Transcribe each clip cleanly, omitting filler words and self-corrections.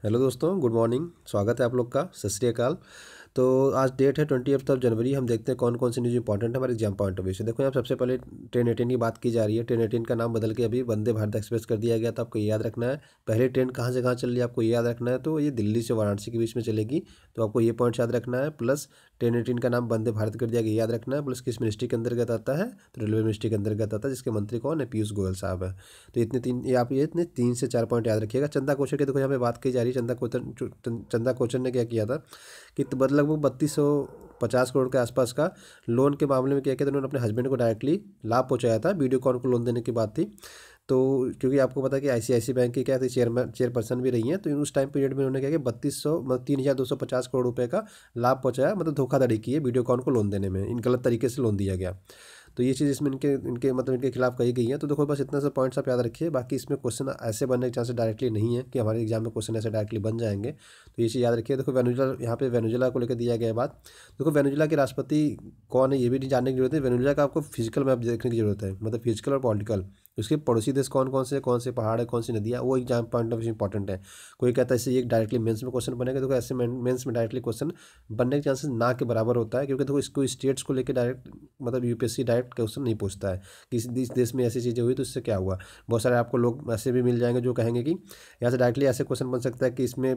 Hello दोस्तों, good morning. स्वागत है आप लोग का। सत श्री अकाल। तो आज डेट है 20 जनवरी। हम देखते हैं कौन कौन सी न्यूज़ इंपॉर्टेंट है हमारे एग्जाम पॉइंट ऑफ व्यू से। देखो यहाँ सबसे पहले ट्रेन 18 की बात की जा रही है। ट्रेन 18 का नाम बदल के अभी वंदे भारत एक्सप्रेस कर दिया गया, तो आपको ये याद रखना है। पहले ट्रेन कहाँ से कहाँ चल रही है आपको ये याद रखना है। तो ये दिल्ली से वाराणसी के बीच में चलेगी, तो आपको ये पॉइंट याद रखना है। प्लस ट्रेन 18 का नाम वंदे भारत कर दिया गया, याद रखना है। प्लस किस मिनिस्ट्री के अंतर्गत आता है, तो रेलवे मिनिस्ट्री के अंतर्गत आता है, जिसके मंत्री कौन है, पीयूष गोयल साहब है। तो इतने तीन ये आप ये इतने 3 से 4 पॉइंट याद रखिएगा। चंदा कोचर की देखो यहाँ पे बात की जा रही है। चंदा कोचर ने क्या किया था कि लगभग 3250 करोड़ के आसपास का लोन के मामले में क्या किया था, उन्होंने अपने हस्बैंड को डायरेक्टली लाभ पहुंचाया था। वीडियोकॉन को लोन देने की बात थी। तो क्योंकि आपको पता है कि आईसीआईसी बैंक की क्या थी, चेयरपर्सन भी रही हैं, तो उस टाइम पीरियड में उन्होंने क्या किया, 3250 करोड़ रुपए का लाभ पहुंचाया, मतलब धोखाधड़ी की है वीडियोकॉन को लोन देने में। इन गलत तरीके से लोन दिया गया। तो ये चीज़ इसमें इनके इनके मतलब इनके खिलाफ कही गई है। तो देखो बस इतना सा पॉइंट्स आप याद रखिए। बाकी इसमें क्वेश्चन ऐसे बनने के चांसेस डायरेक्टली नहीं है कि हमारे एग्जाम में क्वेश्चन ऐसे डायरेक्टली बन जाएंगे। तो ये चीज़ याद रखिए। देखो वेनेजुला, यहाँ पे वेनेजुला को लेकर दिया गया है बात। देखो वेनेजुला के राष्ट्रपति कौन है ये भी नहीं जानने की जरूरत है। वेनेजुला का आपको फिजिकल मैप देखने की जरूरत है, मतलब फिजिकल और पॉलिटिकल। उसके पड़ोसी देश कौन से पहाड़ है, कौन सी नदियाँ, वो exam point of view important है। कोई कहता है इससे ये डायरेक्टली मेंस में क्वेश्चन बनेगा। देखो ऐसे मेंस में डायरेक्टली क्वेश्चन बनने के चांसेस ना के बराबर होता है, क्योंकि देखो इसको स्टेट्स को लेकर डायरेक्ट मतलब यूपीएससी डायरेक्ट क्वेश्चन नहीं पूछता है कि इस देश में ऐसी चीज़ें हुई तो इससे क्या हुआ। बहुत सारे आपको लोग ऐसे भी मिल जाएंगे जो कहेंगे कि यहाँ से डायरेक्टली ऐसे क्वेश्चन बन सकता है कि इसमें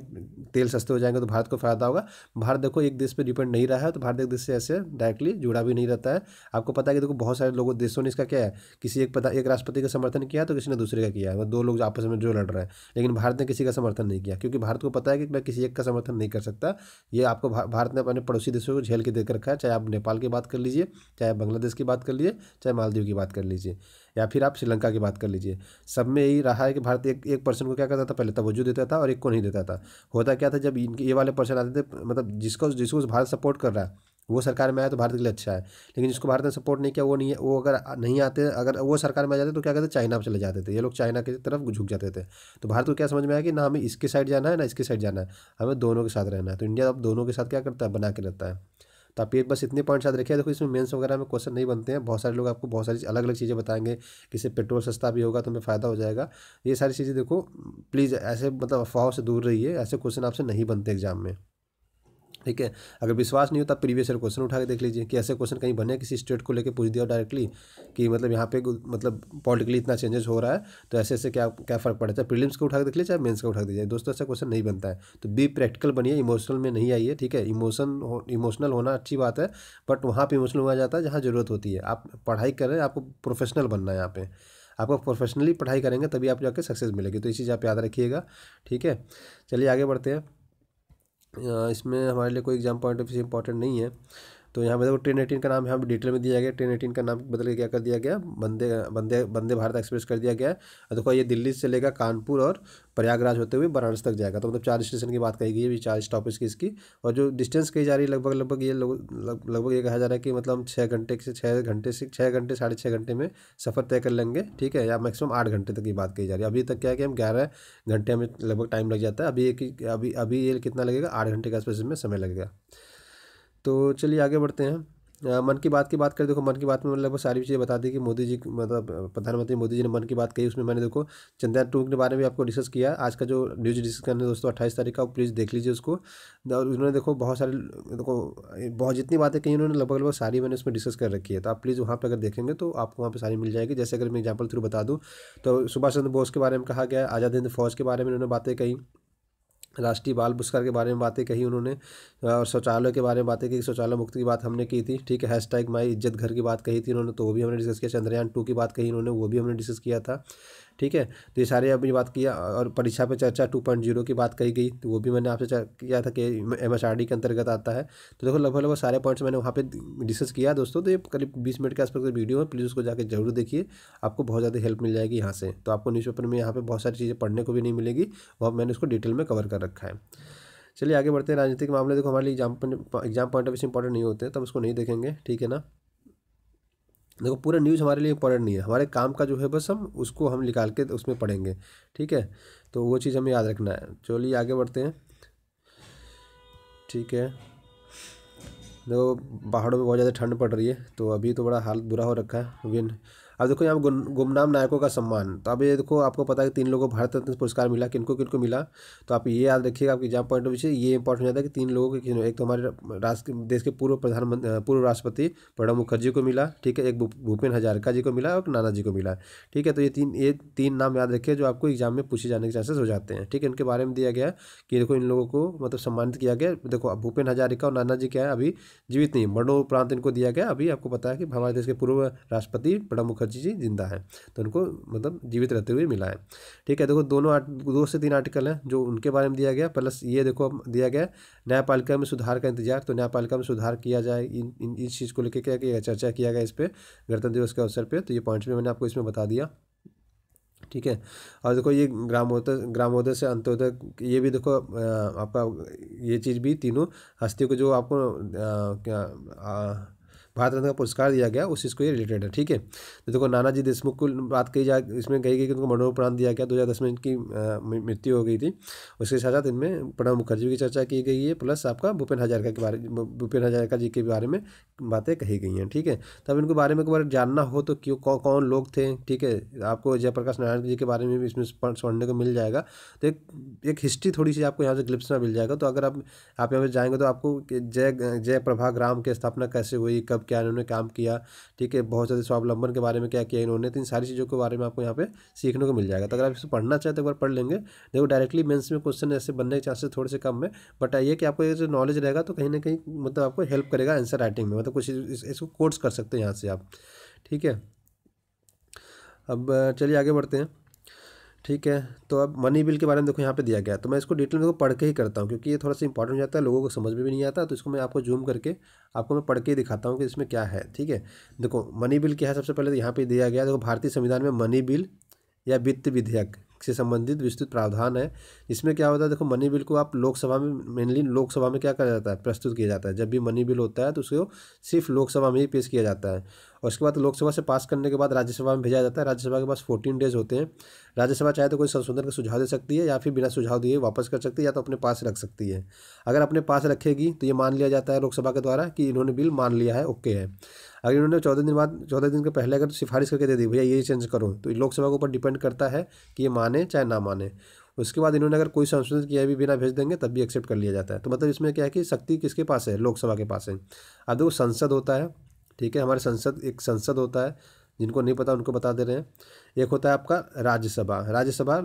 तेल सस्ते हो जाएंगे तो भारत को फायदा होगा। भारत देखो एक देश पे डिपेंड नहीं रहा है, तो भारत एक देश से ऐसे डायरेक्टली जुड़ा भी नहीं रहता है। आपको पता है कि देखो बहुत सारे लोगों देशों ने इसका क्या है, किसी एक राष्ट्रपति का समर्थन किया तो किसी ने दूसरे का किया है, दो लोग आपस में जो लड़ रहे हैं। लेकिन भारत ने किसी का समर्थन नहीं किया, क्योंकि भारत को पता है कि मैं किसी एक का समर्थन नहीं कर सकता। ये आपको भारत ने अपने पड़ोसी देशों को झेल के देकर रखा है। चाहे आप नेपाल की बात कर लीजिए, चाहे आप बांग्लादेश की बात कर लीजिए, चाहे मालदीव की बात कर लीजिए, या फिर आप श्रीलंका की बात कर लीजिए। सब में यही रहा है कि भारत एक पर्सन को क्या करता था, पहले तवज्जो देता था और एक को नहीं देता था। होता क्या था, जब इनके ये वाले पर्सन आते थे, मतलब जिसको जिसको भारत सपोर्ट कर रहा है वो सरकार में आया तो भारत के लिए अच्छा है। लेकिन जिसको भारत ने सपोर्ट नहीं किया, वो नहीं है, वो अगर नहीं आते, अगर वो सरकार में आ जाते तो क्या कहते, चाइना में चले जाते थे। ये लोग चाइना की तरफ झुक जाते थे। तो भारत को क्या समझ में आया कि ना हमें इसके साइड जाना है ना इसके साइड जाना है, हमें दोनों के साथ रहना है। तो इंडिया अब दोनों के साथ क्या करता है, बना के रहता है। तो आप ये बस इतने पॉइंट्स याद रखिए। देखो इसमें मेंस वगैरह में क्वेश्चन नहीं बनते हैं। बहुत सारे लोग आपको बहुत सारी अलग अलग चीज़ें बताएंगे कि इससे पेट्रोल सस्ता भी होगा तो हमें फ़ायदा हो जाएगा। ये सारी चीज़ें देखो प्लीज़ ऐसे मतलब अफवाहों से दूर रहिए। ऐसे क्वेश्चन आपसे नहीं बनते एग्जाम में, ठीक है। अगर विश्वास नहीं होता प्रीवियस ईयर क्वेश्चन उठा के देख लीजिए कि ऐसे क्वेश्चन कहीं बने किसी स्टेट को लेके पूछ दिया डायरेक्टली कि मतलब यहाँ पे मतलब पॉलिटिकली इतना चेंजेस हो रहा है तो ऐसे ऐसे क्या क्या फ़र्क पड़ता है। प्रीलिम्स का उठा के देख लीजिए, चाहे मेंस का उठा के दीजिए। दोस्तों ऐसा क्वेश्चन नहीं बनता है। तो बी प्रैक्टिकल बनिए, इमोशनल में नहीं आइए, ठीक है। इमोशनल होना अच्छी बात है, बट वहाँ पर इमोशनल हुआ जाता है जहाँ ज़रूरत होती है। आप पढ़ाई कर रहे हैं, आपको प्रोफेशनल बनना है। यहाँ पे आपको प्रोफेशनली पढ़ाई करेंगे तभी आप जाके सक्सेस मिलेगी। तो ये चीज़ आप याद रखिएगा, ठीक है। चलिए आगे बढ़ते हैं। इसमें हमारे लिए कोई exam point of view important नहीं है। तो यहाँ पे देखो ट्रेन 18 का नाम यहाँ पे डिटेल में दिया गया। ट्रेन 18 का नाम बदल के क्या कर दिया गया, वंदे वंदे वंदे भारत एक्सप्रेस कर दिया गया है। और देखो ये दिल्ली से चलेगा, कानपुर और प्रयागराज होते हुए वाराणसी तक जाएगा। तो मतलब 4 स्टेशन की बात कही गई है, 4 स्टॉपेज की इसकी। और जो डिस्टेंस कही जा रही है लगभग ये कहा जा रहा है कि मतलब हम 6 घंटे 6.5 घंटे में सफ़र तय कर लेंगे, ठीक है। या मैक्सिमम 8 घंटे तक की बात कही जा रही है। अभी तक क्या है कि हम 11 घंटे हमें लगभग टाइम लग जाता है। अभी ये कितना लगेगा, 8 घंटे के आसपास में समय लगेगा। तो चलिए आगे बढ़ते हैं। मन की बात करें। देखो मन की बात में मतलब सारी चीज़ें बता दी कि मोदी जी मतलब प्रधानमंत्री मोदी जी ने मन की बात कही। उसमें मैंने देखो चंद्रयान 2 के बारे में आपको डिस्कस किया। आज का जो न्यूज़ डिस्कस करने दोस्तों 28 तारीख का, प्लीज़ देख लीजिए उसको। और उन्होंने देखो बहुत सारे देखो बहुत जितनी बातें कही उन्होंने लगभग सारी मैंने उसमें डिस्कस कर रखी है। तो आप प्लीज़ वहाँ पर अगर देखेंगे तो आपको वहाँ पर सारी मिल जाएगी। जैसे अगर मैं एग्जाम्पल थ्रू बता दूँ तो सुभाष चंद्र बोस के बारे में कहा गया, आज़ाद हिंद फौज के बारे में उन्होंने बातें कही, राष्ट्रीय बाल पुरस्कार के बारे में बातें कही उन्होंने, और शौचालय के बारे में बातें की। शौचालय मुक्ति की बात हमने की थी, ठीक है। हैशटैग माई इज्जत घर की बात कही थी उन्होंने, तो वो भी हमने डिस्कस किया। चंद्रयान 2 की बात कही उन्होंने, वो भी हमने डिस्कस किया था, ठीक है। तो ये सारे अपनी बात किया। और परीक्षा पे चर्चा 2.0 की बात कही गई, तो वो भी मैंने आपसे किया था कि MHRD के अंतर्गत आता है। तो देखो लगभग सारे पॉइंट्स मैंने वहाँ पे डिस्कस किया दोस्तों। तो ये करीब 20 मिनट के आसपास का वीडियो है, प्लीज़ उसको जाकर जरूर देखिए। आपको बहुत ज़्यादा हेल्प मिल जाएगी यहाँ से। तो आपको न्यूज़पेपर में यहाँ पे बहुत सारी चीज़ें पढ़ने को भी नहीं मिलेगी, वहाँ मैंने उसको डिटेल में कवर कर रखा है। चलिए आगे बढ़ते हैं। राजनीतिक मामले देखो हमारे लिए एग्जाम पॉइंट ऑफ व्यू से इंपॉर्टेंट नहीं होते हैं, तो हम उसको नहीं देखेंगे, ठीक है ना। देखो पूरा न्यूज़ हमारे लिए इंपॉर्टेंट नहीं है, हमारे काम का जो है बस हम उसको निकाल के उसमें पढ़ेंगे, ठीक है। तो वो चीज़ हमें याद रखना है। चलिए आगे बढ़ते हैं, ठीक है। देखो पहाड़ों में बहुत ज़्यादा ठंड पड़ रही है, तो अभी तो बड़ा हाल बुरा हो रखा है। विन अब देखो यहाँ गुमनाम नायकों का सम्मान, तो अब ये देखो आपको पता है कि 3 लोगों को भारत रत्न पुरस्कार मिला, किनको किनको मिला, तो आप ये याद रखिएगा, आपके एग्जाम पॉइंट ऑफ व्यू से ये इंपॉर्टेंट हो जाता है कि 3 लोगों के, एक तो हमारे देश के पूर्व राष्ट्रपति प्रणब मुखर्जी को मिला, ठीक है, एक भूपेन हजारिका जी को मिला और नाना जी को मिला, ठीक है। तो ये तीन नाम याद रखिए जो आपको एग्जाम में पूछे जाने के चांसेस हो जाते हैं, ठीक है। इनके बारे में दिया गया कि देखो इन लोगों को मतलब सम्मानित किया गया। देखो भूपेन हजारिका और नाना जी क्या है, अभी जीवित नहीं, मरणोपरांत इनको दिया गया। अभी आपको पता है कि हमारे देश के पूर्व राष्ट्रपति प्रणब मुखर्जी जी जिंदा है, तो उनको मतलब जीवित रहते हुए मिला है, ठीक है। देखो 2 से 3 आर्टिकल हैं जो उनके बारे में दिया गया, प्लस ये देखो दिया गया न्यायपालिका में सुधार का इंतजार, तो न्यायपालिका में सुधार किया जाए, इस चीज़ को लेकर क्या किया, चर्चा किया गया इस पर गणतंत्र दिवस के अवसर पर, तो ये पॉइंट्स भी मैंने आपको इसमें बता दिया, ठीक है। और देखो ये ग्रामोदय से अंत्योदय, ये भी देखो आपका ये चीज़ भी तीनों हस्तियों को जो आपको क्या भारत रत्न का पुरस्कार दिया गया उस चीज़ को ये रिलेटेड है, ठीक है। तो देखो नानाजी देशमुख को बात कही जाए, इसमें कही गई कि उनको मरणोपरांत दिया गया, 2010 में इनकी मृत्यु हो गई थी। उसके साथ साथ इनमें प्रणब मुखर्जी की चर्चा की गई है, प्लस आपका भूपेन हजारिका जी के बारे में बातें कही गई हैं, ठीक है। तब इनके बारे में एक बार जानना हो तो क्यों कौन लोग थे, ठीक है, आपको जयप्रकाश नारायण जी के बारे में भी इसमें पढ़ने को मिल जाएगा। तो एक हिस्ट्री थोड़ी सी आपको यहाँ से ग्लिप्स में मिल जाएगा। तो अगर आप यहाँ पर जाएंगे तो आपको जय प्रभा ग्राम की स्थापना कैसे हुई, कब क्या इन्होंने काम किया, ठीक है, बहुत सारे स्वावलंबन के बारे में क्या किया इन्होंने, तो इन सारी चीज़ों के बारे में आपको यहाँ पे सीखने को मिल जाएगा। तो अगर आप इसको पढ़ना चाहते तो एक बार पढ़ लेंगे। देखो डायरेक्टली मेंस में क्वेश्चन ऐसे बनने के चांसेस थोड़े से कम है, बट ये कि आपको ये जो नॉलेज रहेगा तो कहीं ना कहीं मतलब आपको हेल्प करेगा आंसर राइटिंग में, मतलब कुछ इसको कोर्स कर सकते हैं यहाँ से आप, ठीक है। अब चलिए आगे बढ़ते हैं, ठीक है। तो अब मनी बिल के बारे में देखो यहाँ पे दिया गया है, तो मैं इसको डिटेल में देखो पढ़ के ही करता हूँ क्योंकि ये थोड़ा सा इंपॉर्टेंट हो जाता है, लोगों को समझ में भी नहीं आता, तो इसको मैं आपको जूम करके आपको मैं पढ़ के ही दिखाता हूँ कि इसमें क्या है, ठीक है। देखो मनी बिल क्या है, सबसे पहले यहाँ पे दिया गया, देखो भारतीय संविधान में मनी बिल या वित्त विधेयक से संबंधित विस्तृत प्रावधान है। इसमें क्या होता है, देखो मनी बिल को आप लोकसभा में, मेनली लोकसभा में क्या करा जाता है, प्रस्तुत किया जाता है। जब भी मनी बिल होता है तो उसको सिर्फ लोकसभा में ही पेश किया जाता है, और उसके बाद लोकसभा से पास करने के बाद राज्यसभा में भेजा जाता है। राज्यसभा के पास 14 डेज होते हैं। राज्यसभा चाहे तो कोई संशोधन का सुझाव दे सकती है या फिर बिना सुझाव दिए वापस कर सकती है, या तो अपने पास रख सकती है। अगर अपने पास रखेगी तो ये मान लिया जाता है लोकसभा के द्वारा कि इन्होंने बिल मान लिया है, ओके है। अगर इन्होंने 14 दिन के पहले अगर सिफारिश करके दे दी भैया ये चेंज करो, तो लोकसभा के ऊपर डिपेंड करता है कि ये माने चाहे ना माने। उसके बाद इन्होंने अगर कोई संशोधन किया भी बिना भेज देंगे तब भी एक्सेप्ट कर लिया जाता है। तो मतलब इसमें क्या है कि शक्ति किसके पास है, लोकसभा के पास है। अब देखो संसद होता है, ठीक है, हमारे एक संसद होता है, जिनको नहीं पता उनको बता दे रहे हैं। एक होता है आपका राज्यसभा, राज्यसभा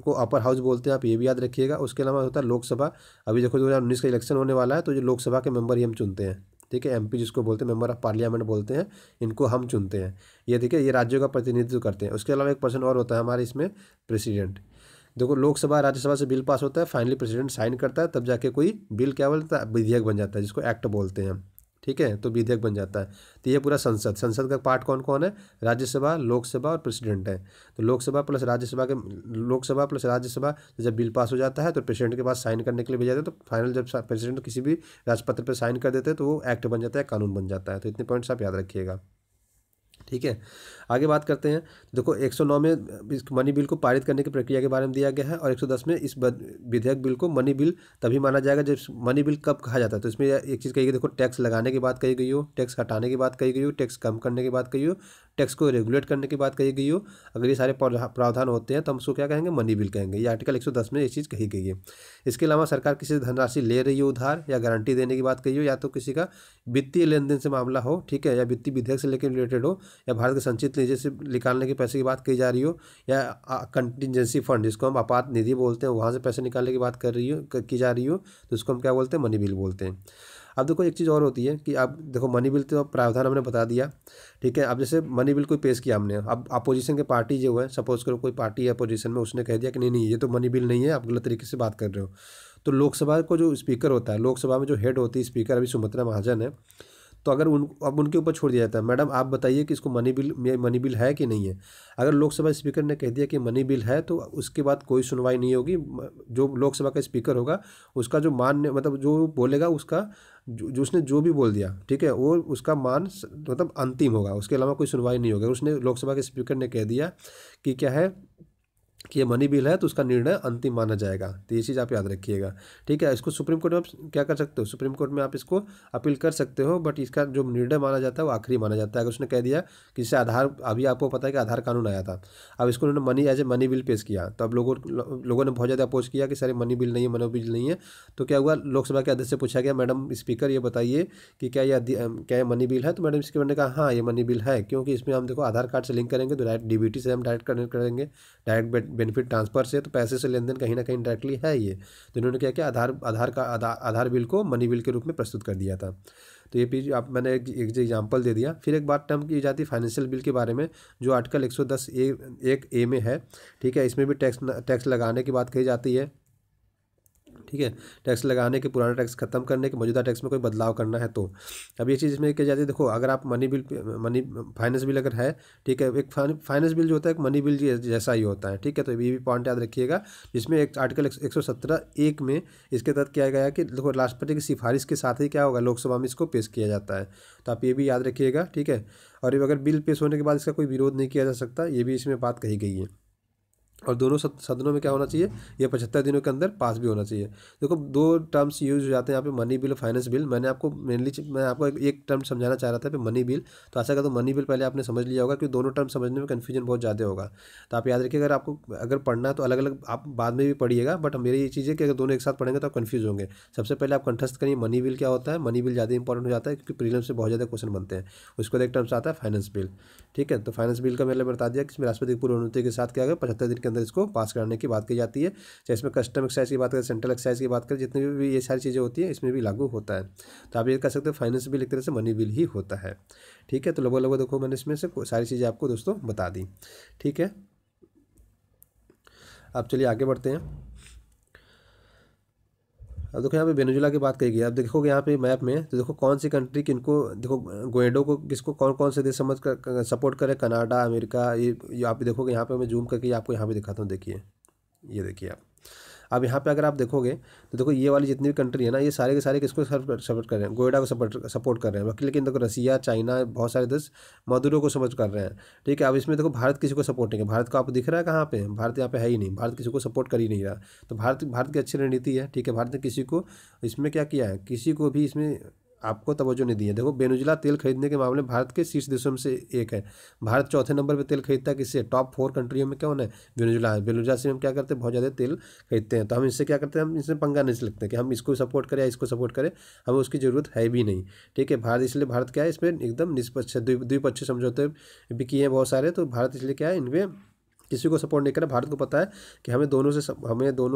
को अपर हाउस बोलते हैं, आप ये भी याद रखिएगा। उसके अलावा होता है लोकसभा। अभी देखो 2019 का इलेक्शन होने वाला है, तो जो लोकसभा के मेंबर ही हम चुनते हैं, ठीक है, एमपी जिसको बोलते हैं, मेंबर ऑफ पार्लियामेंट बोलते हैं, इनको हम चुनते हैं। ये ठीक है, ये राज्यों का प्रतिनिधित्व करते हैं। उसके अलावा एक पर्सन और होता है हमारे इसमें, प्रेसिडेंट। देखो लोकसभा राज्यसभा से बिल पास होता है, फाइनली प्रेसिडेंट साइन करता है, तब जाके कोई बिल क्या बोलता है, विधेयक बन जाता है, जिसको एक्ट बोलते हैं, ठीक है, तो विधेयक बन जाता है। तो ये पूरा संसद का पार्ट कौन कौन है, राज्यसभा, लोकसभा और प्रेसिडेंट है। तो लोकसभा प्लस राज्यसभा जब बिल पास हो जाता है तो प्रेसिडेंट के पास साइन करने के लिए भेजा जाता है। तो फाइनल जब प्रेसिडेंट किसी भी राजपत्र पर साइन कर देते हैं तो वो एक्ट बन जाता है, कानून बन जाता है। तो इतने पॉइंट्स आप याद रखिएगा, ठीक है। आगे बात करते हैं। देखो 109 में इस मनी बिल को पारित करने की प्रक्रिया के बारे में दिया गया है, और 110 में इस विधेयक बिल को मनी बिल तभी माना जाएगा जब मनी बिल कब कहा जाता है। तो इसमें एक चीज़ कही गई, देखो टैक्स लगाने की बात कही गई हो, टैक्स हटाने की बात कही गई हो, टैक्स कम करने की बात कही हो, टैक्स को रेगुलेट करने की बात कही गई हो। अगर ये सारे प्रावधान होते हैं तो हम उसको क्या कहेंगे, मनी बिल कहेंगे। ये आर्टिकल 110 में ये चीज़ कही गई है। इसके अलावा सरकार किसी धनराशि ले रही हो उधार या गारंटी देने की बात कही हो, या तो किसी का वित्तीय लेन देन से मामला हो, ठीक है, या वित्तीय विधेयक से लेकर रिलेटेड हो, या भारत के संचित निधि से निकालने के पैसे की बात कही जा रही हो, या कंटिजेंसी फंड जिसको हम आपात निधि बोलते हैं, वहाँ से पैसे निकालने की बात की जा रही हो, तो उसको हम क्या बोलते हैं, मनी बिल बोलते हैं। अब देखो एक चीज़ और होती है कि आप देखो मनी बिल तो प्रावधान हमने बता दिया, ठीक है। अब जैसे मनी बिल कोई पेश किया हमने, अब अपोजिशन के पार्टी जो है, सपोज करो कोई पार्टी है अपोजिशन में, उसने कह दिया कि नहीं नहीं ये तो मनी बिल नहीं है, आप गलत तरीके से बात कर रहे हो। तो लोकसभा को जो स्पीकर होता है, लोकसभा में जो हेड होती है स्पीकर, अभी सुमित्रा महाजन है, तो अगर अब उनके ऊपर छोड़ दिया जाता है, मैडम आप बताइए कि इसको मनी बिल है कि नहीं है। अगर लोकसभा स्पीकर ने कह दिया कि मनी बिल है तो उसके बाद कोई सुनवाई नहीं होगी। जो लोकसभा का स्पीकर होगा उसका जो मान्य मतलब जो बोलेगा उसका जो उसने जो भी बोल दिया, ठीक है, वो उसका मान मतलब अंतिम होगा, उसके अलावा कोई सुनवाई नहीं होगी। उसने लोकसभा के स्पीकर ने कह दिया कि क्या है कि ये मनी बिल है तो उसका निर्णय अंतिम माना जाएगा। तो ये चीज़ आप याद रखिएगा, ठीक है। इसको सुप्रीम कोर्ट में आप क्या कर सकते हो, सुप्रीम कोर्ट में आप इसको अपील कर सकते हो, बट इसका जो निर्णय माना जाता है वो आखिरी माना जाता है। अगर उसने कह दिया कि जैसे आधार, अभी आपको पता है कि आधार कानून आया था, अब इसको उन्होंने money as a money bill पेश किया, तो अब लोगों ने बहुत ज़्यादा अपोज किया कि सर मनी बिल नहीं है, मनी बिल नहीं है। तो क्या हुआ, लोकसभा के अध्यक्ष से पूछा गया, मैडम स्पीकर ये बताइए कि क्या ये मनी बिल है। तो मैडम स्पीकर ने कहा हाँ ये मनी बिल है, क्योंकि इसमें हम देखो आधार कार्ड से लिंक करेंगे तो डायरेक्ट डीबीटी से हम डायरेक्ट कनेक्ट करेंगे, डायरेक्ट बेनिफिट ट्रांसफर से, तो पैसे से लेन देन कहीं ना कहीं डायरेक्टली है ये। तो इन्होंने क्या किया, आधार बिल को मनी बिल के रूप में प्रस्तुत कर दिया था। तो ये भी आप, मैंने एक एग्जाम्पल दे दिया। फिर एक बात टर्म की जाती है फाइनेंशियल बिल के बारे में, जो आर्टिकल 110(1)(a) में है, ठीक है। इसमें भी टैक्स लगाने की बात कही जाती है, ठीक है। टैक्स लगाने के, पुराना टैक्स खत्म करने के, मौजूदा टैक्स में कोई बदलाव करना है तो। अब ये चीज़ इसमें कही जाती है, देखो अगर आप मनी फाइनेंस बिल अगर है, ठीक है, एक फाइनेंस बिल जो होता है एक मनी बिल जैसा ही होता है, ठीक है। तो ये भी पॉइंट याद रखिएगा, जिसमें एक आर्टिकल 117(1) में इसके तहत किया गया है कि देखो राष्ट्रपति की सिफारिश के साथ ही क्या होगा, लोकसभा में इसको पेश किया जाता है। तो आप ये भी याद रखिएगा, ठीक है। और अगर बिल पेश होने के बाद इसका कोई विरोध नहीं किया जा सकता, ये भी इसमें बात कही गई है। और दोनों सदनों में क्या होना चाहिए, ये 75 दिनों के अंदर पास भी होना चाहिए। देखो दो टर्म्स यूज हो जाते हैं यहाँ पे, मनी बिल और फाइनेंस बिल। मैं आपको एक टर्म समझाना चाह रहा था पे मनी बिल, तो ऐसा कर तो मनी बिल पहले आपने समझ लिया होगा, क्योंकि दोनों टर्म समझने में कन्फ्यूजन बहुत ज़्यादा होगा। तो आप याद रखिए, अगर आपको पढ़ना है तो अलग अलग आप बाद में भी पढ़िएगा, बट मेरी ये चीज़ है कि अगर दोनों एक साथ पढ़ेंगे तो आप कन्फ्यूज होंगे। सबसे पहले आप कंठस्थ करिए मनी बिल क्या होता है। मनी बिल ज़्यादा इंपॉर्टेंट हो जाता है, क्योंकि प्रीलिम्स से बहुत ज़्यादा क्वेश्चन बनते हैं। उसके बाद एक टर्म्स आता है फाइनेंस बिल, ठीक है। तो फाइनेंस बिल का मैंने बता दिया कि इसमें राष्ट्रपति की पूर्व अनुमति के साथ क्या होगा, 75 दिन के अंदर इसको पास कराने की बात की जाती है। चाहे इसमें कस्टम एक्साइज की बात करें, सेंट्रल एक्साइज की बात करें, जितनी भी ये सारी चीज़ें होती हैं इसमें भी लागू होता है। तो आप ये कह सकते हो फाइनेंस बिल एक तरह से मनी बिल ही होता है, ठीक है। तो लगभग देखो मैंने इसमें से सारी चीज़ें आपको दोस्तों बता दी, ठीक है। अब चलिए आगे बढ़ते हैं। अब देखो यहाँ पे वेनेजुला की बात कही गई। अब देखोगे यहाँ पे मैप में, तो देखो कौन सी कंट्री किनको, देखो ग्वाइडो को किसको कौन कौन से देश समझ कर सपोर्ट करे, कनाडा, अमेरिका, ये आप देखोगे यहाँ पे। मैं जूम करके आपको यहाँ पे दिखाता हूँ, देखिए ये देखिए आप। अब यहाँ पे अगर आप देखोगे तो देखो ये वाली जितनी भी कंट्री है ना, ये सारे के सारे किसको सपोर्ट कर रहे हैं, गोइडा को सपोर्ट कर रहे हैं। बाकी लेकिन देखो रसिया, चाइना, बहुत सारे देश मदुरो को सपोर्ट कर रहे हैं, ठीक है। अब इसमें देखो भारत किसी को सपोर्ट नहीं है। भारत को आपको दिख रहा है कहाँ पे, भारत यहाँ पे है ही नहीं, भारत किसी को सपोर्ट कर ही नहीं रहा। तो भारत की अच्छी रणनीति है, ठीक है। भारत ने किसी को इसमें क्या किया है, किसी को भी इसमें आपको तवज्जो नहीं दी है। देखो वेनेजुला तेल खरीदने के मामले में भारत के शीर्ष देशों में से एक है। भारत चौथे नंबर पे तेल खरीदता है, किससे, टॉप 4 कंट्रियों में कौन है, वेनेजुला है। वेनेजुला से हम क्या करते हैं, बहुत ज़्यादा तेल खरीदते हैं। तो हम इससे क्या करते हैं, हम इससे पंगा नहीं लगते कि हम इसको सपोर्ट करें या इसको सपोर्ट करें, हमें उसकी ज़रूरत है भी नहीं, ठीक है। भारत इसलिए, भारत क्या है इसमें एकदम निष्पक्ष, द्विपक्षीय समझौते भी किए हैं बहुत सारे। तो भारत इसलिए क्या है, इनमें किसी को सपोर्ट नहीं करा। भारत को पता है कि हमें दोनों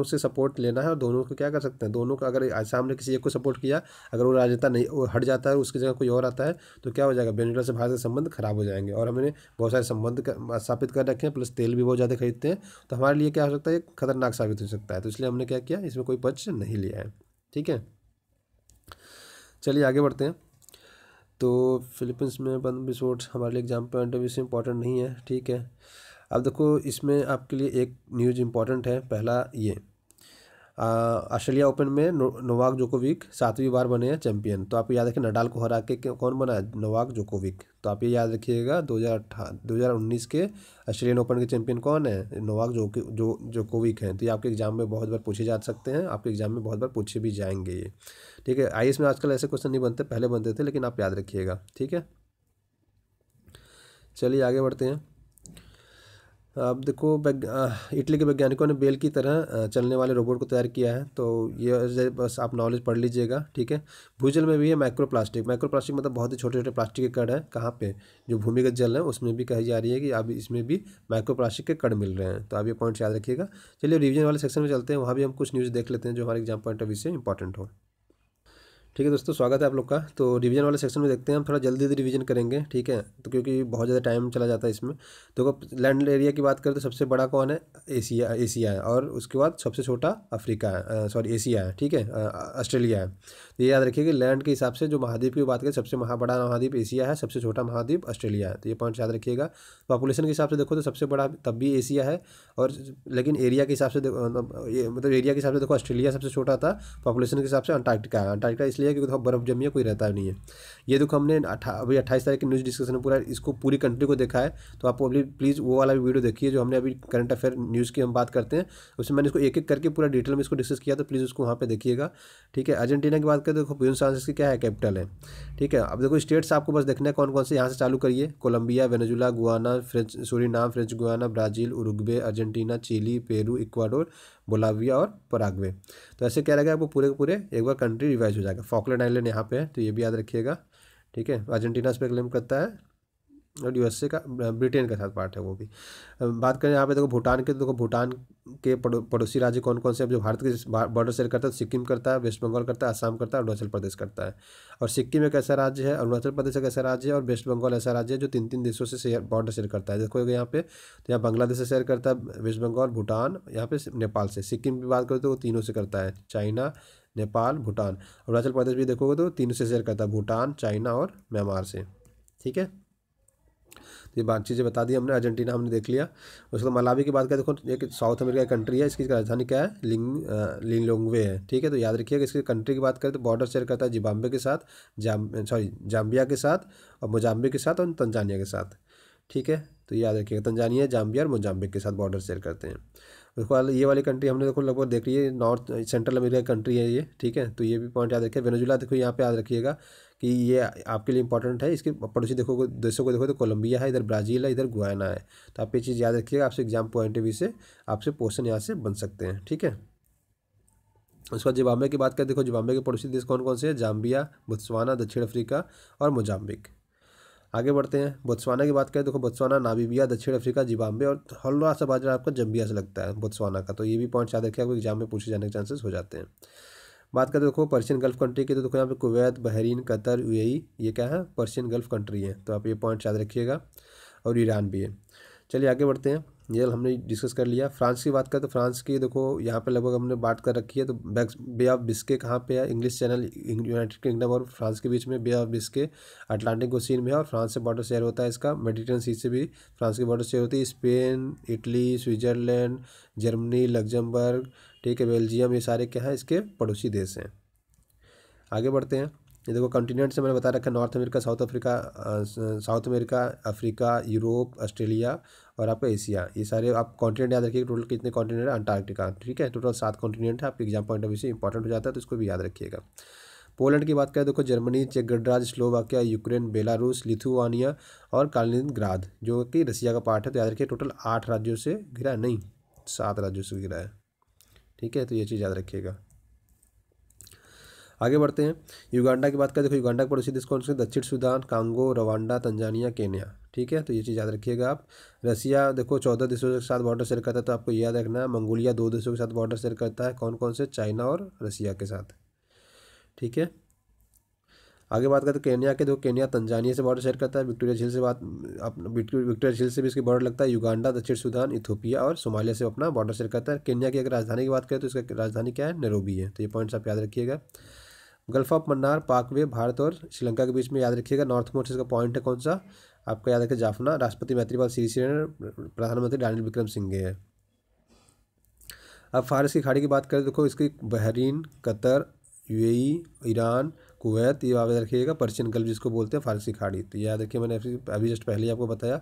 से सपोर्ट लेना है, और दोनों को क्या कर सकते हैं, दोनों का अगर सामने किसी एक को सपोर्ट किया, अगर वो राजनेता नहीं, वो हट जाता है, उसकी जगह कोई और आता है, तो क्या हो जाएगा, वेनेजुला से भारत के संबंध खराब हो जाएंगे। और हमने बहुत सारे संबंध स्थापित कर रखे हैं, प्लस तेल भी बहुत ज़्यादा खरीदते हैं। तो हमारे लिए क्या हो सकता है, खतरनाक साबित हो सकता है। तो इसलिए हमने क्या किया, इसमें कोई पक्ष नहीं लिया है, ठीक है। चलिए आगे बढ़ते हैं। तो फिलीपींस में बंद विस्फोट हमारे लिए एग्जाम पॉइंट ऑफ व्यू से इंपॉर्टेंट नहीं है, ठीक है। अब देखो इसमें आपके लिए एक न्यूज़ इंपॉर्टेंट है। पहला ये ऑस्ट्रेलिया ओपन में नोवाक जोकोविक 7वीं बार बने हैं चैंपियन। तो आप याद रखिए, नडाल को हरा के कौन बना है, नोवाक जोकोविक। तो आप ये याद रखिएगा, 2019 के ऑस्ट्रेलियन ओपन के चैंपियन कौन है, नोवाक जोकोविक हैं। तो ये आपके एग्जाम में बहुत बार पूछे जा सकते हैं, आपके एग्जाम में बहुत बार पूछे भी जाएंगे ये, ठीक है। आईएएस में आजकल ऐसे क्वेश्चन नहीं बनते, पहले बनते थे, लेकिन आप याद रखिएगा, ठीक है। चलिए आगे बढ़ते हैं। अब देखो इटली के वैज्ञानिकों ने बेल की तरह चलने वाले रोबोट को तैयार किया है। तो ये बस आप नॉलेज पढ़ लीजिएगा, ठीक है। भूजल में भी है माइक्रोप्लास्टिक मतलब बहुत ही छोटे छोटे प्लास्टिक के कण हैं। कहाँ पे, जो भूमिगत जल है उसमें भी कही जा रही है कि अब इसमें भी माइक्रोप्लास्टिक के कण मिल रहे हैं। तो आप ये पॉइंट याद रखिएगा। चलिए रिवीजन वाले सेक्शन में चलते हैं, वहाँ भी हम कुछ न्यूज़ देख लेते हैं जो हमारे एग्जाम पॉइंट ऑफ व्यू से इंपॉर्टेंट हो। ठीक है दोस्तों, स्वागत है आप लोग का। तो रिवीजन वाले सेक्शन में देखते हैं, हम थोड़ा जल्दी जल्दी रिवीजन करेंगे, ठीक है। तो क्योंकि बहुत ज़्यादा टाइम चला जाता है इसमें। तो लैंड एरिया की बात करें तो सबसे बड़ा कौन है, एशिया है। और उसके बाद सबसे छोटा अफ्रीका है, सॉरी एशिया है, ठीक है, ऑस्ट्रेलिया है। तो ये याद रखिए कि लैंड के हिसाब से जो महाद्वीप की बात करें, सबसे बड़ा महाद्वीप एशिया है, सबसे छोटा महाद्वीप ऑस्ट्रेलिया है। तो ये पॉइंट याद रखिएगा। पॉपुलेशन के हिसाब से देखो तो सबसे बड़ा तब भी एशिया है, और लेकिन एरिया के हिसाब से मतलब एरिया के हिसाब से देखो ऑस्ट्रेलिया सबसे छोटा था, पॉपुलेशन के हिसाब से अंटार्कटिका है। अंटार्कटिका इसलिए जाएगा क्योंकि तो बर्फ़ जमी है, कोई रहता नहीं है। ये देखो हमने अभी 28 तारीख की न्यूज़ डिस्कशन में पूरा इसको पूरी कंट्री को देखा है। तो आप अभी प्लीज़ वो वाला भी वीडियो देखिए जो हमने अभी करंट अफेयर न्यूज़ की हम बात करते हैं, उसमें मैंने इसको एक एक करके पूरा डिटेल में इसको डिस्कस किया, तो प्लीज़ उसको वहाँ पे देखिएगा। ठीक है, अर्जेंटीना की बात करें तो देखो ब्यूनस आयर्स की क्या है, कैपिटल है। ठीक है, अब देखो स्टेट्स आपको बस देखना है कौन कौन से, यहाँ से चालू करिए। Colombia, Venezuela, Guyana, Suriname, French Guiana, Brazil, Uruguay, Argentina, Chile, Peru, Ecuador, Bolivia और पराग्वे। तो ऐसे क्या रहेगा आपको पूरे के पूरे एक बार कंट्री रिवाइज हो जाएगा। फॉकलैंड आइलैंड यहाँ पे है, तो ये भी याद रखिएगा। ठीक है, अर्जेंटीना इस पर क्लेम करता है और यूएसए का, ब्रिटेन के साथ पार्ट है वो भी। बात करें यहाँ पे देखो भूटान के, तो देखो भूटान के पड़ोसी राज्य कौन कौन से हैं जो भारत के बॉर्डर शेयर करता है, तो सिक्किम करता है, वेस्ट बंगाल करता है, असम करता है, अरुणाचल प्रदेश करता है। और सिक्किम एक ऐसा राज्य है, अरुणाचल प्रदेश एक ऐसा राज्य है, और वेस्ट बंगाल ऐसा राज्य है जो 3 देशों से बॉर्डर शेयर करता है। देखो यहाँ पे, तो यहाँ बांग्लादेश से शेयर करता है वेस्ट बंगाल, भूटान, यहाँ पे नेपाल से। सिक्किम की बात करें तो वो तीनों से करता है, चाइना, नेपाल, भूटान। अरुणाचल प्रदेश भी देखोगे तो तीनों से शेयर करता है, भूटान, चाइना और म्यांमार से। ठीक है, ये बात चीज़ें बता दी हमने। अर्जेंटीना हमने देख लिया। उसके बाद मलावी की बात करें, देखो एक साउथ अमेरिका की कंट्री है, इसकी राजधानी क्या है, लिलोंग्वे है। ठीक है, तो याद रखिएगा इसकी कंट्री की बात करें तो बॉर्डर शेयर करता है जिम्बाब्वे के साथ, जाम्बिया के साथ, और मोजाम्बिक के साथ, और तंजानिया के साथ। ठीक है, तो याद रखिएगा तंजानिया, जाम्बिया और मोजाम्बिक के साथ बॉर्डर शेयर करते हैं। उसके बाद ये वाली कंट्री हमने देखो लगभग देख ली है, नॉर्थ सेंट्रल अमेरिका की कंट्री है ये। ठीक है, तो ये भी पॉइंट याद रखिए। वेनेजुला देखो यहाँ पे याद रखिएगा कि ये आपके लिए इंपॉर्टेंट है। इसके पड़ोसी देखो देशों को देखो तो कोलंबिया है, इधर ब्राज़ील है, इधर गुयाना है। तो आप ये चीज़ याद रखिएगा, आपसे एग्जाम पॉइंट ऑफ व्यू से आपसे क्वेश्चन यहाँ से बन सकते हैं। ठीक है, उसके बाद जिम्बाब्वे की बात करें, देखो जिम्बाब्वे के पड़ोसी देश कौन कौन से हैं, जाम्बिया, बोत्सवाना, दक्षिण अफ्रीका और मोजाम्बिक। आगे बढ़ते हैं, बोत्सवाना की बात करें, देखो बोत्सवाना, नामीबिया, दक्षिण अफ्रीका, जिम्बाब्वे और हल्ला सा बाजरा आपका जम्बिया से लगता है बोत्सवाना का। तो ये भी पॉइंट याद रखिए, आपको एग्जाम में पूछे जाने के चांसेस हो जाते हैं। बात करें देखो पर्शियन गल्फ कंट्री की, तो देखो यहाँ पे कुवैत, बहरीन, कतर, यूएई, ये क्या है, पर्शियन गल्फ कंट्री है। तो आप ये पॉइंट याद रखिएगा, और ईरान भी है। चलिए आगे बढ़ते हैं, ये हमने डिस्कस कर लिया। फ्रांस की बात करें तो फ्रांस की देखो यहाँ पे लगभग हमने बात कर रखी है। तो बे ऑफ बिस्के कहाँ पे है, इंग्लिश चैनल, यूनाइटेड किंगडम और फ्रांस के बीच में बे ऑफ बिस्के अटलांटिक ओशियन में है, और फ्रांस से बॉर्डर शेयर होता है इसका। मेडिटेरियन सी से भी फ्रांस की बॉर्डर शेयर होती है। Spain, Italy, Switzerland, Germany, Luxembourg, ठीक है, बेल्जियम, ये सारे क्या है इसके पड़ोसी देश हैं। आगे बढ़ते हैं, ये देखो कॉन्टिनेंट से मैंने बता रखा है, north America, south America, Africa, Europe, Australia और आपका एशिया। ये सारे आप कॉन्टिनेंट याद रखिएगा। टोटल कितने कॉन्टिनेंट है, अंटार्कटिका। ठीक है, टोटल 7 कॉन्टिनेंट है। आपके एग्जाम पॉइंट ऑफ व्यू से इंपॉर्टेंट हो जाता है, तो इसको भी याद रखिएगा। पोलैंड की बात करें, देखो जर्मनी, चेक गणराज्य, स्लोवाकिया, यूक्रेन, बेलारूस, लिथुआनिया और कालिनिनग्राद जो कि रसिया का पार्ट है। तो याद रखिए टोटल 8 राज्यों से घिरा है, नहीं 7 राज्यों से घिरा है। ठीक है, तो ये चीज़ याद रखिएगा। आगे बढ़ते हैं, युगांडा की बात करें, देखो युगांडा के पड़ोसी देश कौन से, दक्षिण Sudan, Congo, Rwanda, Tanzania, Kenya. ठीक है, तो ये चीज़ याद रखिएगा आप। रसिया देखो 14 देशों के साथ बॉर्डर शेयर करता है, तो आपको याद रखना है। मंगोलिया 2 देशों के साथ बॉर्डर शेयर करता है, कौन कौन से, चाइना और रसिया के साथ। ठीक है, आगे बात करते हैं केन्या के, देखो केन्या तंजानिया से बॉर्डर शेयर करता है। विक्टोरिया झील से विक्टोरिया झील से भी इसकी बॉर्डर लगता है। युगांडा, दक्षिण सूडान, इथोपिया और सोमालिया से अपना बॉर्डर शेयर करता है। केन्या की अगर राजधानी की बात करें तो इसका राजधानी क्या है, नैरोबी है। तो ये पॉइंट्स आप याद रखिएगा। गल्फ ऑफ मन्नार, पाकवे, भारत और श्रीलंका के बीच में याद रखिएगा। नॉर्थ मोस्ट इसका पॉइंट है कौन सा, आपका याद रखिए जाफना। राष्ट्रपति मैत्रीपाल सिरिसेना, प्रधानमंत्री रानिल विक्रमसिंघे है। अब फारस की खाड़ी की बात करें, देखो इसकी Bahrain, Qatar, UAE, Iran, Kuwait, ये याद रखिएगा। पर्शियन गल्फ जिसको बोलते हैं, फारसी खाड़ी। तो याद रखिए, मैंने अभी जस्ट पहले ही आपको बताया।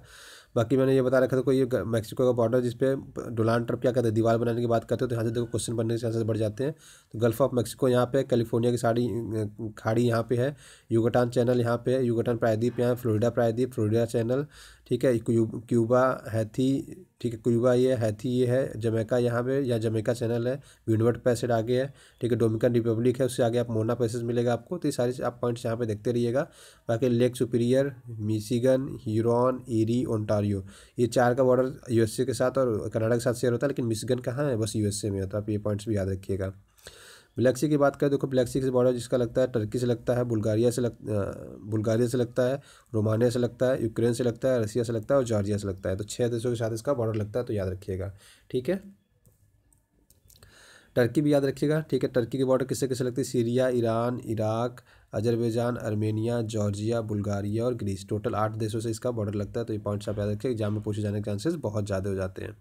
बाकी मैंने ये बता रखा था कोई ये मैक्सिको का बॉर्डर जिसपे डोनाल्ड ट्रंप क्या कहते हैं, दीवार बनाने की बात करते हो, तो यहाँ से देखो क्वेश्चन बनने के चांसेस बढ़ जाते हैं। तो गल्फ ऑफ मैक्सिको यहाँ पे, कैलिफोर्निया की खाड़ी यहाँ पे है, युगाटान चैनल यहाँ पे है, युगाटान प्रायद्वीप यहाँ है, फ्लोरिडा प्रायद्वीप, फ्लोरिडा चैनल। ठीक है, क्यूबा, हैथी, ठीक है, क्यूबा ये हैथी ये है, जमैका यहाँ पे या जमैका चैनल है, विंडवर्ड पैसेज आगे है। ठीक है, डोमिनिकन रिपब्लिक है, उससे आगे आप मोना पैसेज मिलेगा आपको। तो ये सारे आप पॉइंट्स यहाँ पे देखते रहिएगा। बाकी lake superior, Michigan, Huron, eerie, Ontario, ये 4 का बॉर्डर यूएसए के साथ और कनाडा के साथ शेयर होता है, लेकिन मिशिगन कहाँ है, बस यूएसए में है। तो आप ये पॉइंट्स भी याद रखिएगा। ब्लैक सी की बात करें, देखो ब्लैक सी के बॉर्डर जिसका लगता है, टर्की से लगता है, बुल्गारिया से लगता है, रोमानिया से लगता है, यूक्रेन से लगता है, रसिया से लगता है और जॉर्जिया से लगता है। तो 6 देशों के साथ इसका बॉर्डर लगता है, तो याद रखिएगा। ठीक है, टर्की भी याद रखिएगा। ठीक है, टर्की के बॉर्डर किससे किससे लगती है, Syria, Iran, Iraq, Azerbaijan, Armenia, Georgia, Bulgaria और ग्रीस। टोटल 8 देशों से इसका बॉर्डर लगता है। तो ये पॉइंट्स आप याद रखिए, एग्जाम में पूछे जाने के चांसेस बहुत ज़्यादा हो जाते हैं।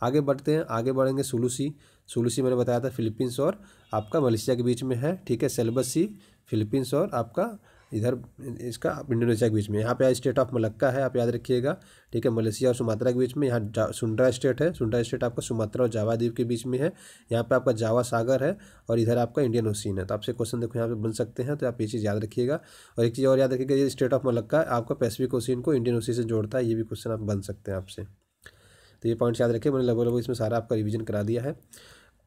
आगे बढ़ते हैं, आगे बढ़ेंगे सुलूसी मैंने बताया था फिलीपींस और आपका मलेशिया के बीच में है, ठीक है। सेलेबस सी फिलीपींस और आपका इधर इसका इंडोनेशिया के बीच में। यहाँ पे स्टेट ऑफ मलक्का है, आप याद रखिएगा, ठीक है। मलेशिया और सुमात्रा के बीच में। यहाँ सुंड्रा स्टेट है, सुंड्रा स्टेट आपका सुमात्रा और जावा द्वीप के बीच में है। यहाँ पे आपका जावा सागर है और इधर आपका इंडियन ओशियन है। तो आपसे क्वेश्चन देखो यहाँ पे बन सकते हैं, तो आप ये चीज़ याद रखिएगा। और एक चीज़ और याद रखिएगा, ये स्टेट ऑफ मलक्का आपका पैसिफिक ओशियन को इंडियन ओशियन से जोड़ता है। ये भी क्वेश्चन आप बन सकते हैं आपसे, तो ये पॉइंट्स याद रखिए। मैंने लगभग इसमें सारा आपका रिवीजन करा दिया है।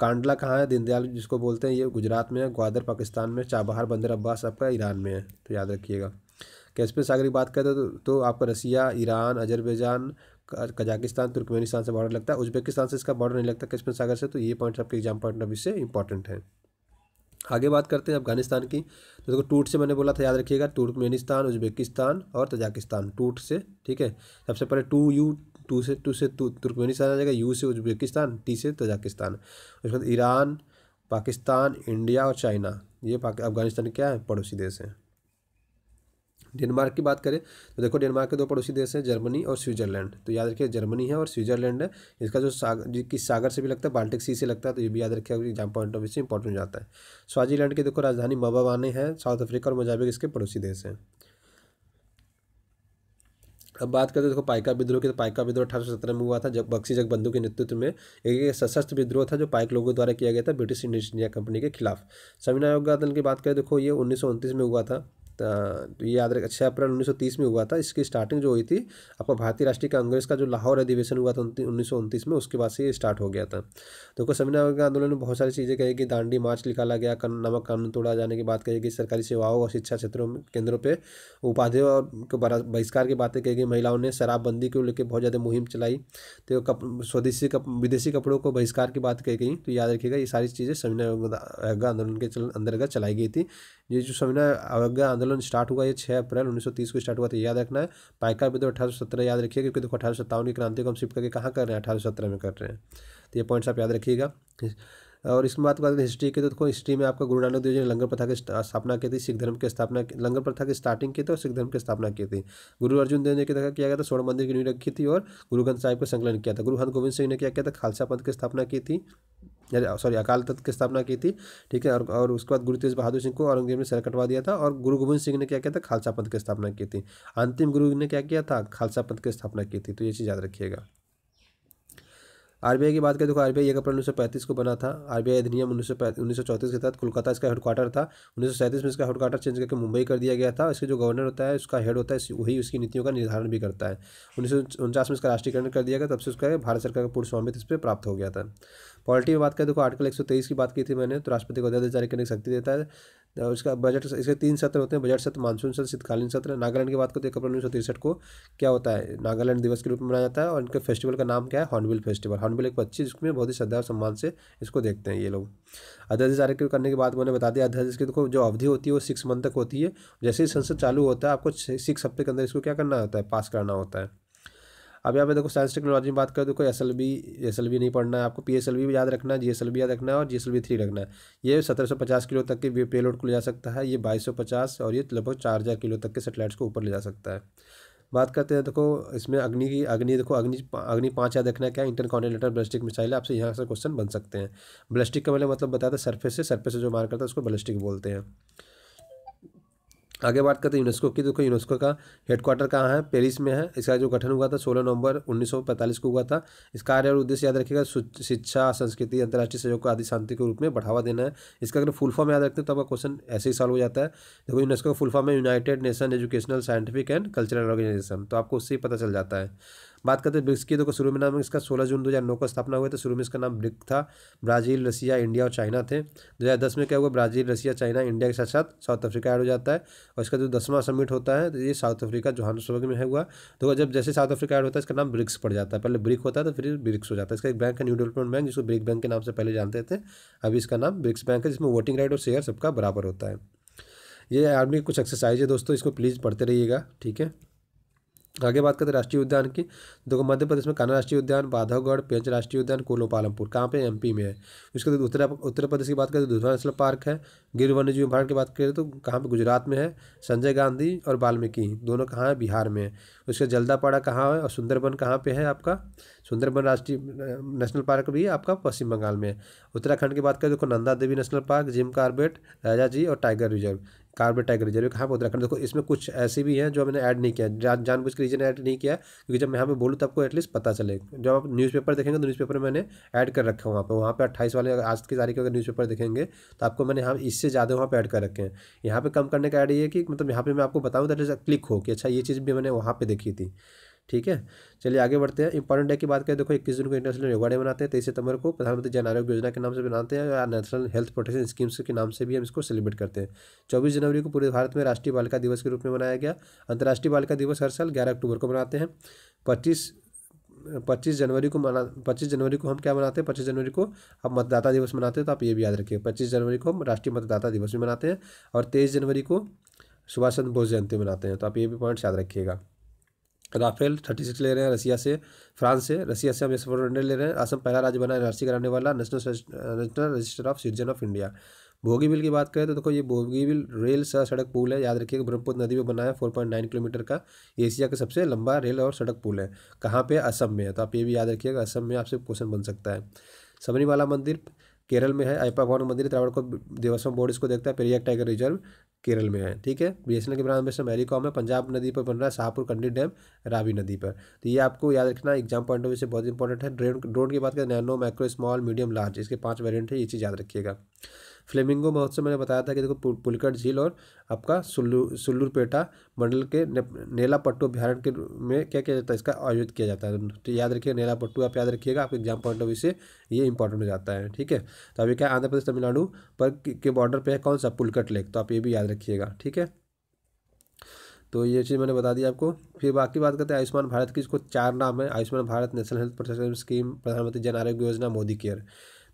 कांडला कहाँ है, दीनदयाल जिसको बोलते हैं, ये गुजरात में है। ग्वादर पाकिस्तान में। चाबहार बंदर अब्बास आपका ईरान में है, तो याद रखिएगा। कैस्पियन सागर की बात करें तो आपका रसिया, ईरान, अजरबैजान, कजाकिस्तान, तुर्कमेनिस्तान से बॉर्डर लगता है। उज्बेकिस्तान से इसका बॉर्डर नहीं लगता कैस्पियन सागर से। तो ये पॉइंट्स आपके एग्जाम पॉइंट ऑफ व्यू से इंपॉर्टेंट है। आगे बात करते हैं अफगानिस्तान की। तो देखो टूट से मैंने बोला था, याद रखिएगा, तुर्कमेनिस्तान, उज्बेकिस्तान और तजाकिस्तान, टूट से, ठीक है। सबसे पहले टू से तुर्कमेनिस्तान आ जाएगा, यू से उज्बेकिस्तान, टी से तजाकिस्तान। उसके बाद ईरान, पाकिस्तान, इंडिया और चाइना, ये अफगानिस्तान क्या है, पड़ोसी देश हैं। डेनमार्क की बात करें तो देखो डेनमार्क के दो पड़ोसी देश हैं, जर्मनी और स्विट्जरलैंड। तो याद रखिए जर्मनी है और स्विट्जरलैंड है। इसका जो किस सागर से भी लगता है, बाल्टिक सी से लगता है। तो ये भी याद रखिए, एग्जाम पॉइंट ऑफ व्यू से इंपॉर्टेंट हो जाता है। स्वाजीलैंड की देखो राजधानी मबावाने है। साउथ अफ्रीका और मोजाम्बिक इसके पड़ोसी देश हैं। अब बात करते हैं देखो पाइका विद्रोह की। तो पाइका विद्रोह 1817 में हुआ था, जब बख्शी जगबंधु के नेतृत्व में एक सशस्त्र विद्रोह था जो पाइक लोगों द्वारा किया गया था ब्रिटिश ईस्ट इंडिया कंपनी के खिलाफ। संविधान आयोग आंदोलन की बात करें, देखो ये 1929 में हुआ था। तो ये याद रखें, 6 अप्रैल 1930 में हुआ था। इसकी स्टार्टिंग जो हुई थी आपका भारतीय राष्ट्रीय कांग्रेस का जो लाहौर अधिवेशन हुआ था 1929 में, उसके बाद से ये स्टार्ट हो गया था। तो संविधान आंदोलन में बहुत सारी चीज़ें कहेगी। दांडी मार्च निकाला गया, नमक कानून तोड़ा जाने की बात कहेगी, सरकारी सेवाओं और शिक्षा क्षेत्रों में केंद्रों पर उपाधियों और बहिष्कार की बातें कहेगी। महिलाओं ने शराबबंदी को लेकर बहुत ज़्यादा मुहिम चलाई। तो स्वदेशी विदेशी कपड़ों को बहिष्कार की बात कही गई। तो याद रखिएगा ये सारी चीज़ें संविधान अवज्ञा आंदोलन के अंतर्गत चलाई गई थी। ये जो संविधान अवज्ञा आंदोलन स्टार्ट हुआ, ये 6 अप्रैल 1930 को स्टार्ट हुआ था, याद रखना है। पाइका विद्रोह 1817 याद रखिए, क्योंकि देखो 1857 की क्रांति को हम शिफ्ट करके कहाँ कर रहे हैं, 1817 में कर रहे हैं। तो ये पॉइंट्स आप याद रखिएगा। और इसके बाद करते हैं हिस्ट्री की। तो देखो हिस्ट्री में आपका गुरु नानक देव जी ने लंगर प्रथा की स्थापना की थी। सिख धर्म की स्थापना, लंगर प्रथा की स्टार्टिंग की थी और सिख धर्म की स्थापना की थी। गुरु अर्जुन देव ने किया गया था, स्वर्ण मंदिर की नींव रखी थी और गुरु ग्रंथ साहिब का संकलन किया था। गुरु हरगोविंद सिंह ने क्या किया था, खालसा पंथ की स्थापना की थी, सॉरी अकाल तख्त की स्थापना की थी, ठीक है। और उसके बाद गुरु तेज बहादुर सिंह को औरंगजेब ने सर कटवा दिया था और गुरु गोविंद सिंह ने क्या किया था, खालसा पंथ की स्थापना की थी। अंतिम गुरु ने क्या किया था, खालसा पंथ की स्थापना की थी। तो ये चीज़ याद रखिएगा। आरबीआई की बात करें, देखो आरबीआई 1 अप्रैल 1935 को बना था। आरबीआई अधिनियम 1934 के तहत कोलकाता इसका हेडक्वार्टर था। 1937 में इसका हेडक्वार्टर चेंज करके मुंबई कर दिया गया था। इसके जो गवर्नर होता है, उसका हेड होता है, वही उसकी नीतियों का निर्धारण भी करता है। 1949 में इसका राष्ट्रीयकरण कर दिया गया, तब से उसका भारत सरकार का पूर्ण स्वामित्व इस पर प्राप्त हो गया था। पॉलिटी में बात करें, देखो आर्टिकल 123 की बात की थी मैंने, तो राष्ट्रपति को अध्यादेश जारी करने की शक्ति देता है। और उसका बजट, इसके 3 सत्र होते हैं, बजट सत्र, मानसून सत्र, शीतकालीन सत्र। नागालैंड की बात करते हैं, 1 अप्रैल 1963 को क्या होता है, नागालैंड दिवस के रूप में मनाया जाता है। और इनके फेस्टिवल का नाम क्या है, हॉर्नबिल फेस्टिवल। हॉर्नबिल एक पक्षी, जिसमें बहुत ही श्रद्धा और सम्मान से इसको देखते हैं ये लोग। अध्यादेश जारी करने के बाद मैंने बता दिया, अध्यादेश की देखो जो अवधि होती है वो 6 मंथ तक होती है। जैसे ही संसद चालू होता है, आपको 6 हफ्ते के अंदर इसको क्या करना होता है, पास करना होता है। अब यहाँ पे देखो साइंस टेक्नोलॉजी में बात करें तो कोई एसएलवी नहीं पढ़ना है आपको, पीएसएलवी भी याद रखना है, जीएसएलवी याद रखना है और जीएसएलवी 3 रखना है। ये 1750 किलो तक के पेलोड को ले जा सकता है, ये 2250 और ये लगभग 4000 किलो तक के सेटेलाइट्स को ऊपर ले जा सकता है। बात करते हैं देखो इसमें अग्नि देखो अग्नि 5 याद रखना है, क्या इंटरकॉन्टिनेंटल बैलिस्टिक मिसाइल है। आपसे यहाँ से क्वेश्चन बन सकते हैं। बैलिस्टिक का मतलब बताया था सरफेस से जो मार करता है उसको बैलिस्टिक बोलते हैं। आगे बात करते हैं यूनेस्को की। देखो यूनेस्को का हेडक्वार्टर कहाँ है, पेरिस में है। इसका जो गठन हुआ था 16 नवंबर 1945 को हुआ था। इसका कार्य और उद्देश्य याद रखिएगा, शिक्षा, संस्कृति, अंतर्राष्ट्रीय सहयोग को आदि शांति के रूप में बढ़ावा देना है। इसका अगर फुल फॉर्म याद रखते हैं तो आपका क्वेश्चन ऐसे ही सॉल्व हो जाता है। देखो यूनेस्को का फुल फॉर्म है United Nation Educational Scientific and Cultural Organisation, तो आपको उससे ही पता चल जाता है। बात करते हैं ब्रिक्स की। तो शुरू में नाम इसका 16 जून 2009 को स्थापना हुआ था। शुरू में इसका नाम ब्रिक था। ब्राज़ील, रसिया, इंडिया और चाइना थे। 2010 में क्या हुआ, ब्राज़ील, रसिया, चाइना, इंडिया के साथ साथ साउथ अफ्रीका ऐड हो जाता है। और इसका जो 10वां समिट होता है तो ये साउथ अफ्रीका जोहान्सबर्ग में है हुआ। तो जब जैसे साउथ अफ्रीका ऐड होता है इसका नाम ब्रिक्स पड़ जाता है। पहले ब्रिक होता है तो फिर ब्रिक्स हो जाता है। इसका एक बैंक है न्यू डेवलपमेंट बैंक, जिसको ब्रिक बैंक के नाम से पहले जानते थे, अभी इसका नाम ब्रिक्स बैंक है, जिसमें वोटिंग राइट और शेयर सबका बराबर होता है। ये आर्मी की कुछ एक्सरसाइज है दोस्तों, इसको प्लीज़ पढ़ते रहिएगा, ठीक है। आगे बात करते हैं राष्ट्रीय उद्यान की। देखो मध्य प्रदेश में कान्हा राष्ट्रीय उद्यान, बांधवगढ़, पेंच राष्ट्रीय उद्यान, कोलो पालमपुर कहाँ पे, एमपी में है। उसके बाद उत्तर प्रदेश की बात करें तो दुधवा नेशनल पार्क है। गिर वन्यजीव अभयारण्य की बात करें तो कहाँ पे, गुजरात में है। संजय गांधी और वाल्मीकि दोनों कहाँ है, बिहार में है। उसके जल्दापाड़ा कहाँ है और सुंदरबन कहाँ पे है आपका, सुंदरबन राष्ट्रीय नेशनल पार्क भी आपका पश्चिम बंगाल में है। उत्तराखंड की बात करें देखो Nanda Devi national park, Jim Corbett, Rajaji और tiger reserve, Corbett tiger reserve कहाँ पर, उत्तराखंड। देखो इसमें कुछ ऐसे भी हैं जो मैंने ऐड नहीं किया, जानबूझ के रीजन ऐड नहीं किया, क्योंकि जब मैं यहाँ पे बोलूँ तो आपको एटलीस्ट पता चले। जब आप न्यूज़पेपर देखेंगे तो न्यूज़पेपर मैंने ऐड कर रखा है वहाँ पे 28 वाले आज की तारीख के अगर न्यूज़पेपर देखेंगे तो आपको मैंने यहाँ इससे ज़्यादा वहाँ पे ऐड कर रखे हैं। यहाँ पे कम करने का ऐड ये है कि मतलब यहाँ पे मैं आपको बताऊँ दैट इज क्लिक हो कि अच्छा ये चीज़ भी मैंने वहाँ पे देखी थी। ठीक है, चलिए आगे बढ़ते हैं। इंपॉर्टेंट डे की बात करें, देखो 21 जून को इंटरनेशनल योगा डे मनाते हैं। 23 सितंबर को प्रधानमंत्री जन आरोग्य योजना के नाम से मनाते हैं, या नेशनल हेल्थ प्रोटेक्शन स्कीम्स के नाम से भी हम इसको सेलिब्रेट करते हैं। 24 जनवरी को पूरे भारत में राष्ट्रीय बालिका दिवस के रूप में मनाया गया। अंतर्राष्ट्रीय बालिका दिवस हर साल 11 अक्टूबर को मनाते हैं। 25 जनवरी को 25 जनवरी को हम क्या मनाते हैं, 25 जनवरी को हम मतदाता दिवस मनाते हैं, तो आप ये भी याद रखिए 25 जनवरी को हम राष्ट्रीय मतदाता दिवस भी मनाते हैं। और 23 जनवरी को सुभाष चंद्र बोस जयंती मनाते हैं, तो आप ये भी पॉइंट्स याद रखिएगा। राफेल 36 ले रहे हैं रसिया से, फ्रांस से। रसिया से हम S-400 ले रहे हैं। असम पहला राज्य बना एनआरसी कराने वाला, national register of citizen of India. Bogibeel की बात करें तो देखो ये बोगीबिल रेल सह सड़क पुल है, याद रखिएगा ब्रह्मपुत्र नदी में बना है। 4.9 किलोमीटर का एशिया का सबसे लंबा रेल और सड़क पुल है। कहाँ पे, असम में है, तो आप ये भी याद रखिएगा, असम में आपसे क्वेश्चन बन सकता है। सबरीमाला मंदिर केरल में है। अयप्पा भवन मंदिर त्रावणकोर देवस्थान बोर्ड इसको देखता है। पेरियार टाइगर रिजर्व केरल में है। ठीक है, बीएसएनएल के ब्रांड एम्बेसडर मैरीकॉम है। पंजाब नदी पर बन रहा है, शाहपुर कंडी डैम रावी नदी पर। तो ये आपको याद रखना एग्जाम पॉइंट ऑफ व्यू से बहुत इंपॉर्टेंट है। ड्रोन की बात करें, nano, macro, small, medium, large, इसके 5 वेरिएंट है, ये चीज़ याद रखिएगा। फ्लेमिंगो महोत्सव मैंने बताया था कि देखो पुलिकट झील और आपका सुल्लूरपेटा मंडल के नेलापट्टू अभ्यारण्य के में क्या किया जाता है, इसका आयोजित किया जाता है। तो याद रखिए नेलापट्टू आप याद रखिएगा, आपके एग्जाम पॉइंट ऑफ व्यू से ये इंपॉर्टेंट हो जाता है। ठीक है, तो अभी क्या आंध्र प्रदेश तमिलनाडु पर के बॉर्डर पे है कौन सा, पुलिकट लेक, तो आप ये भी याद रखिएगा। ठीक है, तो ये चीज़ मैंने बता दी आपको। फिर बाकी बात करते हैं आयुष्मान भारत की। इसको 4 नाम है, Ayushman Bharat, national health protection scheme, प्रधानमंत्री जन आरोग्य योजना, मोदी केयर।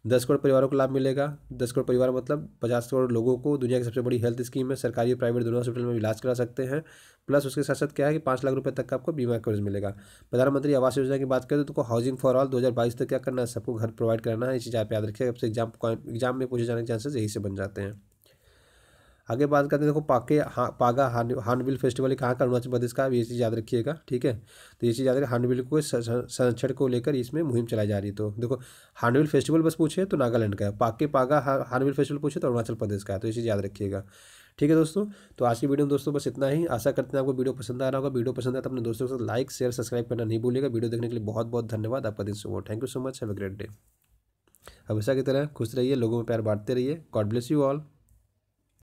10 करोड़ परिवारों को लाभ मिलेगा। 10 करोड़ परिवार मतलब 50 करोड़ लोगों को, दुनिया की सबसे बड़ी हेल्थ स्कीम है। सरकारी और प्राइवेट दोनों हॉस्पिटल में इलाज करा सकते हैं। प्लस उसके साथ साथ क्या है कि 5 लाख रुपए तक का आपको बीमा कवरेज मिलेगा। प्रधानमंत्री आवास योजना की बात करें तो हाउसिंग फॉर ऑल 2022 तक क्या करना है, सबको घर प्रोवाइड कराना है। ये चीज़ आप याद रखिएगा, आपसे एग्जाम में पूछे जाने के चांसेस यही से बन जाते हैं। आगे बात करते हैं, देखो पागा हार्नबिल फेस्टिवल कहाँ का, अरुणाचल प्रदेश का, ये चीज़ याद रखिएगा। ठीक है, तो ये चीज़ याद रखिए, हार्नबिल को संरक्षण को लेकर इसमें मुहिम चलाई जा रही है। तो देखो हार्नबिल फेस्टिवल बस पूछे तो नागालैंड का है, पागा हार्नबिल फेस्टिवल पूछे तो अरुणाचल प्रदेश का है, तो ये चीज़ याद रखिएगा। ठीक है दोस्तों, तो आज की वीडियो में दोस्तों बस इतना ही। आशा करते हैं आपको वीडियो पसंद आ रहा होगा। वीडियो पसंद आया तो अपने दोस्तों के साथ लाइक, शेयर, सब्सक्राइब करना नहीं भूलिएगा। वीडियो देखने के लिए बहुत बहुत धन्यवाद। आपका दिन शुभ हो। Thank you so much, have a great day. हमेशा की तरह खुश रहिए, लोगों में प्यार बांटते रहिए। God bless you all.